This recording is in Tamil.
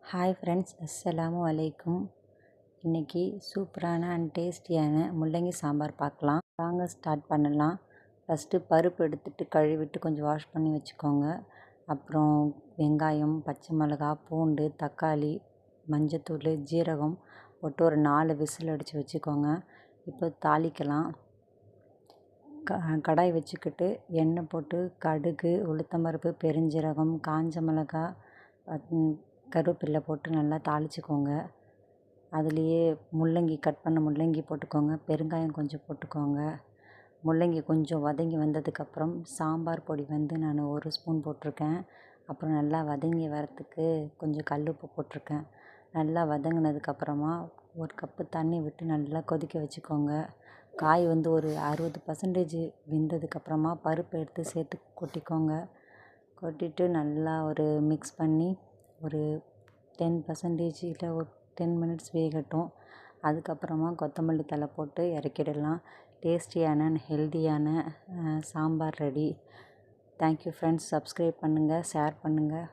ஹாய் ஃப்ரெண்ட்ஸ், அஸ்ஸலாமு அலைக்கும். இன்றைக்கி சூப்பரான அண்ட் டேஸ்டியான முள்ளங்கி சாம்பார் பார்க்கலாம். வாங்க ஸ்டார்ட் பண்ணலாம். ஃபஸ்ட்டு பருப்பு எடுத்துகிட்டு கழுவிட்டு கொஞ்சம் வாஷ் பண்ணி வச்சுக்கோங்க. அப்புறம் வெங்காயம், பச்சை மிளகா, பூண்டு, தக்காளி, மஞ்சத்தூள், ஜீரகம் போட்டு ஒரு 4 விசில் அடித்து வச்சுக்கோங்க. இப்போ தாளிக்கலாம். கடாய் வச்சுக்கிட்டு எண்ணெய் போட்டு கடுகு, உளுத்தம்பருப்பு, பெருஞ்சீரகம், காஞ்ச மிளகா, கருவேப்பிலை போட்டு நல்லா தாளிச்சுக்கோங்க. அதுலேயே கட் பண்ண முள்ளங்கி போட்டுக்கோங்க. பெருங்காயம் கொஞ்சம் போட்டுக்கோங்க. முள்ளங்கி கொஞ்சம் வதங்கி வந்ததுக்கப்புறம் சாம்பார் பொடி நான் 1 ஸ்பூன் போட்டிருக்கேன். அப்புறம் நல்லா வதங்கி வரத்துக்கு கொஞ்சம் கல்லுப்பு போட்டிருக்கேன். நல்லா வதங்கினதுக்கப்புறமா 1 கப்பு தண்ணி விட்டு நல்லா கொதிக்க வச்சுக்கோங்க. காய் ஒரு 60% வெந்ததுக்கப்புறமா பருப்பு எடுத்து சேர்த்து கொட்டிக்கோங்க. கொட்டிட்டு நல்லா மிக்ஸ் பண்ணி ஒரு 10% இல்லை ஒரு 10 மினிட்ஸ் வேகட்டும். அதுக்கப்புறமா கொத்தமல்லி தழை போட்டு இறக்கிடலாம். டேஸ்டியான ஹெல்தியான sambar ready. Thank you friends. Subscribe பண்ணுங்கள், ஷேர் பண்ணுங்கள்,